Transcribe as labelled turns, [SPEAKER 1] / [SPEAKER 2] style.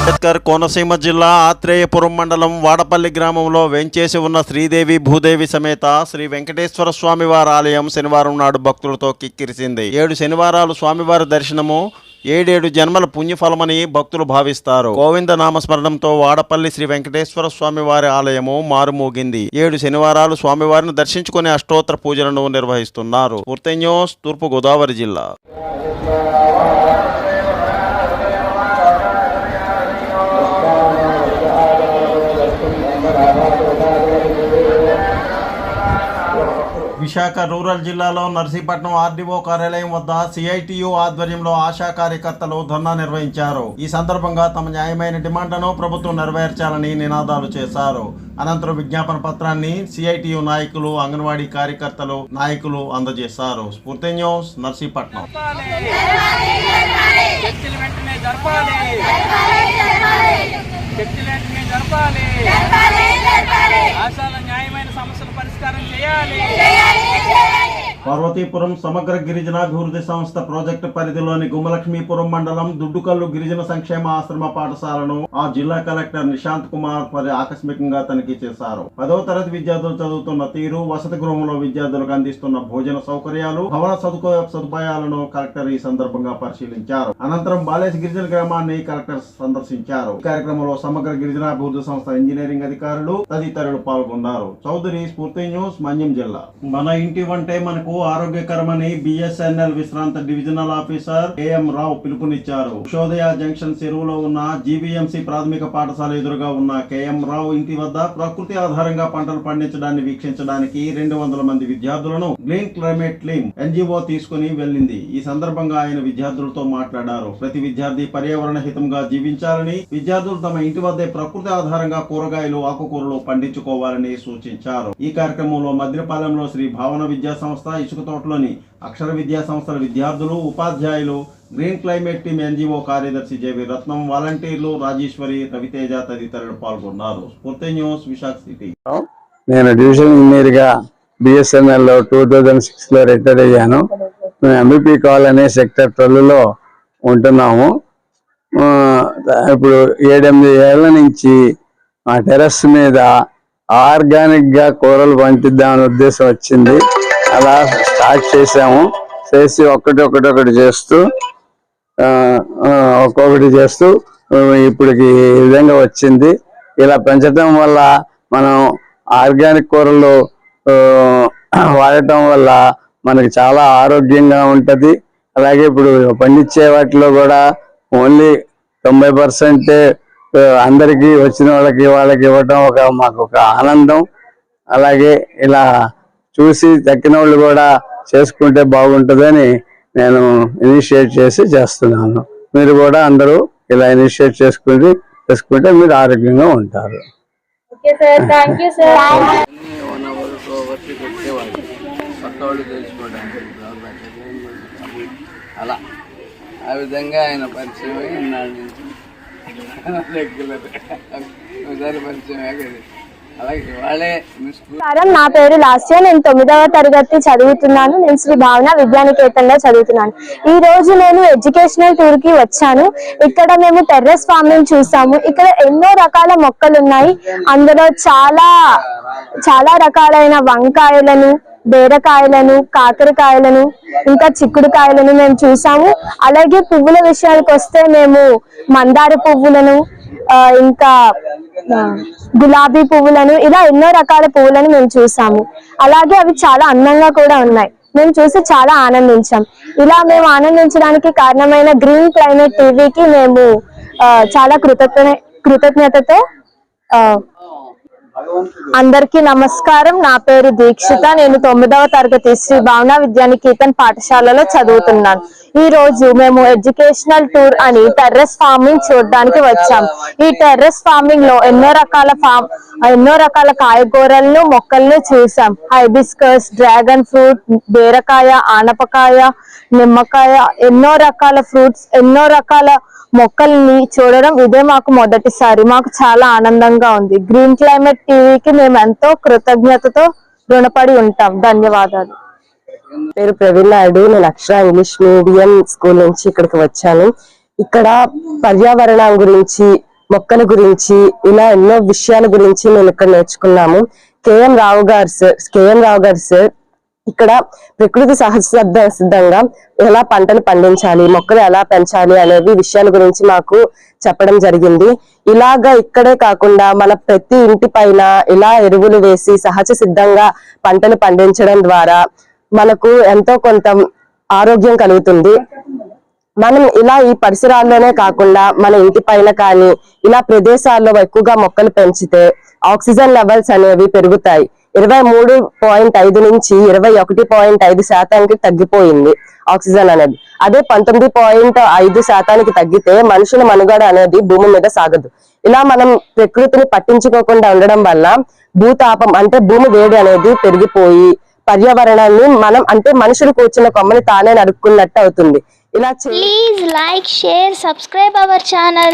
[SPEAKER 1] అంబేద్కర్ కోనసీమ జిల్లా ఆత్రేయపురం మండలం వాడపల్లి గ్రామంలో వెంచేసి ఉన్న శ్రీదేవి భూదేవి సమేత శ్రీ వెంకటేశ్వర స్వామివారి ఆలయం శనివారం నాడు భక్తులతో కిక్కిరిసింది. 7 శనివారాలు స్వామివారి దర్శనము 7 జన్మల పుణ్యఫలమని భక్తులు భావిస్తారు. గోవింద నామస్మరణంతో వాడపల్లి శ్రీ వెంకటేశ్వర స్వామివారి ఆలయము మారుమోగింది. 7 శనివారాలు స్వామివారిని దర్శించుకునే అష్టోత్తర పూజలను నిర్వహిస్తున్నారు. పూర్తి న్యూస్, తూర్పు గోదావరి జిల్లా. విశాఖ రూరల్ జిల్లాలో నర్సీపట్నం ఆర్డీఓ కార్యాలయం వద్ద సిఐటియు ఆధ్వర్యంలో ఆశా కార్యకర్తలు ధర్నా నిర్వహించారు. ఈ సందర్భంగా తమ న్యాయమైన డిమాండ్లను ప్రభుత్వం నెరవేర్చాలని నినాదాలు చేశారు. అనంతరం విజ్ఞాపన పత్రాన్ని సిఐటియు నాయకులు, అంగన్వాడీ కార్యకర్తలు, నాయకులు అందజేశారు. స్ఫూర్తి న్యూస్, నర్సీపట్నం. పార్వతీపురం సమగ్ర గిరిజనాభివృద్ధి సంస్థ ప్రాజెక్టు పరిధిలోని గుమ్మలక్ష్మీపురం మండలం దుడ్డుకల్లు గిరిజన సంక్షేమ ఆశ్రమ పాఠశాలను ఆ జిల్లా కలెక్టర్ నిశాంత్ కుమార్ ఆకస్మికంగా తనిఖీ చేశారు. 10వ తరగతి విద్యార్థులు చదువుతున్న తీరు, వసతి గృహంలో విద్యార్థులకు అందిస్తున్న భోజన సౌకర్యాలు, భవన సదుపాయాలను కలెక్టర్ ఈ సందర్భంగా పరిశీలించారు. అనంతరం బాలేసి గిరిజన గ్రామాన్ని కలెక్టర్ సందర్శించారు. ఈ కార్యక్రమంలో సమగ్ర గిరిజనాభివృద్ధి సంస్థ ఇంజనీరింగ్ అధికారులు తదితరులు పాల్గొన్నారు. చౌదరి, స్ఫూర్తి న్యూస్, మన్యం జిల్లా. మన ఇంటి వంటే మనకు ఆరోగ్యకరమని బిఎస్ఎన్ఎల్ విశ్రాంత డివిజనల్ ఆఫీసర్ ఏఎం రావు పిలుపునిచ్చారు. ఉషోదయ జంక్షన్ చెరువులో ఉన్న జీబీఎంసీ ప్రాథమిక పాఠశాల ఎదురుగా ఉన్న కేఎం రావు ఇంటి వద్ద ప్రకృతి ఆధారంగా పంటలు పండించడాన్ని వీక్షించడానికి 200 మంది విద్యార్థులను గ్రీన్ క్లైమేట్ టీమ్ ఎన్జిఓ తీసుకుని వెళ్ళింది. ఈ సందర్భంగా ఆయన విద్యార్థులతో మాట్లాడారు. ప్రతి విద్యార్థి పర్యావరణ హితంగా జీవించాలని, విద్యార్థులు తమ ఇంటి వద్దే ప్రకృతి ఆధారంగా కూరగాయలు, ఆకుకూరలు పండించుకోవాలని సూచించారు. ఈ కార్యక్రమంలో మద్దిపాలెంలో శ్రీ భావన విద్యా సంస్థ, ఇసుక తోటలోని అక్షర విద్యా సంస్థల విద్యార్థులు, ఉపాధ్యాయులు, గ్రీన్ క్లైమేట్ టీమ్ ఎన్జిఓ కార్యదర్శి జేవి రత్నం, వాలంటీర్లు రాజేశ్వరి, రవితేజ తదితరులు పాల్గొన్నారు. స్ఫూర్తి న్యూస్, విశాఖ సిటీ.
[SPEAKER 2] నేను డివిజన్ ఇంజనీర్ గా బిఎస్ఎన్ఎల్ 2006 లో రిటైర్ అయ్యాను. మేము ఎంబీపీ కాలనీ సెక్టర్ 12 లో ఉంటున్నాము. ఇప్పుడు 7-8 ఏళ్ల నుంచి మా టెర్రస్ మీద ఆర్గానిక్ గా కూరలు పండిద్దామనే ఉద్దేశం వచ్చింది. అలా స్టార్ట్ చేసాము. చేసి ఒక్కొక్కటి చేస్తూ ఒక్కొక్కటి చేస్తూ ఇప్పటికి ఈ విధంగా వచ్చింది. ఇలా పెంచడం వల్ల మనం ఆర్గానిక్ కూరలు వాడటం వల్ల మనకి చాలా ఆరోగ్యంగా ఉంటది. అలాగే ఇప్పుడు పండించే వాటిలో కూడా ఓన్లీ 90% అందరికి వచ్చిన వాళ్ళకి ఇవ్వటం మాకు ఒక ఆనందం. అలాగే ఇలా చూసి తక్కిన వాళ్ళు కూడా చేసుకుంటే బాగుంటుందని నేను ఇనిషియేట్ చేస్తున్నాను. మీరు కూడా అందరూ ఇలా ఇనిషియేట్ చేసుకుంటే మీరు ఆరోగ్యంగా ఉంటారు.
[SPEAKER 3] అలా ఆ విధంగా ఆయన పరిచయం పరిచయం.
[SPEAKER 4] నా పేరు లాస్య. నేను 9వ తరగతి చదువుతున్నాను. నేను శ్రీ భావన విద్యానికేతన్లో చదువుతున్నాను. ఈ రోజు నేను ఎడ్యుకేషనల్ టూర్ కి వచ్చాను. ఇక్కడ మేము టెర్రస్ ఫార్మింగ్ చూసాము. ఇక్కడ ఎన్నో రకాల మొక్కలు ఉన్నాయి. అందులో చాలా రకాలైన వంకాయలను, బీరకాయలను, కాకరకాయలను, ఇంకా చిక్కుడుకాయలను మేము చూసాము. అలాగే పువ్వుల విషయానికి వస్తే మేము మందార పువ్వులను, ఇంకా గులాబీ పువ్వులను, ఇలా ఎన్నో రకాల పువ్వులను మేము చూసాము. అలాగే అవి చాలా అందంగా కూడా ఉన్నాయి. మేము చూసి చాలా ఆనందించాం. ఇలా మేము ఆనందించడానికి కారణమైన గ్రీన్ క్లైమేట్ టీవీకి మేము చాలా కృతజ్ఞతతో అందరికీ నమస్కారం. నా పేరు దీక్షిత. నేను 9వ తరగతి శ్రీ భావన విద్యానికేతన్ పాఠశాలలో చదువుతున్నాను. ఈ రోజు మేము ఎడ్యుకేషనల్ టూర్ అని టెర్రస్ ఫార్మింగ్ చూడడానికి వచ్చాం. ఈ టెర్రస్ ఫార్మింగ్ లో ఎన్నో రకాల కాయగూరలను, మొక్కలను చూసాం. హైబిస్కస్, డ్రాగన్ ఫ్రూట్, బీరకాయ, ఆనపకాయ, నిమ్మకాయ, ఎన్నో రకాల ఫ్రూట్స్, ఎన్నో రకాల మొక్కల్ని చూడడం ఇదే మాకు మొదటిసారి. మాకు చాలా ఆనందంగా ఉంది. గ్రీన్ క్లైమేట్ టీవీకి మేము ఎంతో కృతజ్ఞతతో రుణపడి ఉంటాం. ధన్యవాదాలు.
[SPEAKER 5] పేరు ప్రవీణ్ నాయుడు. నేను అక్షర ఇంగ్లీష్ మీడియం స్కూల్ నుంచి ఇక్కడికి వచ్చాను. ఇక్కడ పర్యావరణం గురించి మొక్కల గురించి ఇలా ఎన్నో విషయాల గురించి మేము ఇక్కడ నేర్చుకున్నాము. కేఎం రావు గారు సార్ ఇక్కడ ప్రకృతి సిద్ధంగా ఎలా పంటలు పండించాలి, మొక్కలు ఎలా పెంచాలి అనేవి విషయాల గురించి మాకు చెప్పడం జరిగింది. ఇలాగా ఇక్కడే కాకుండా మన ప్రతి ఇంటి పైన ఇలా ఎరువులు వేసి సహజ సిద్ధంగా పంటలు పండించడం ద్వారా మనకు ఎంతో కొంత ఆరోగ్యం కలుగుతుంది. మనం ఇలా ఈ పరిసరాల్లోనే కాకుండా మన ఇంటి పైన కానీ ఇలా ప్రదేశాల్లో ఎక్కువగా మొక్కలు పెంచితే ఆక్సిజన్ లెవెల్స్ అనేవి పెరుగుతాయి. 23.5 నుంచి 21.5% తగ్గిపోయింది ఆక్సిజన్ అనేది. అదే 19.5% తగ్గితే మనుషుల మనుగడ అనేది భూమి మీద సాగదు. ఇలా మనం ప్రకృతిని పట్టించుకోకుండా ఉండడం వల్ల భూతాపం అంటే భూమి వేడి అనేది పెరిగిపోయి పర్యావరణాన్ని మనం అంటే మనుషులు కూర్చున్న కొమ్మని తానే నరుక్కున్నట్టు అవుతుంది. ఇలా
[SPEAKER 6] Please like, share, subscribe our channel.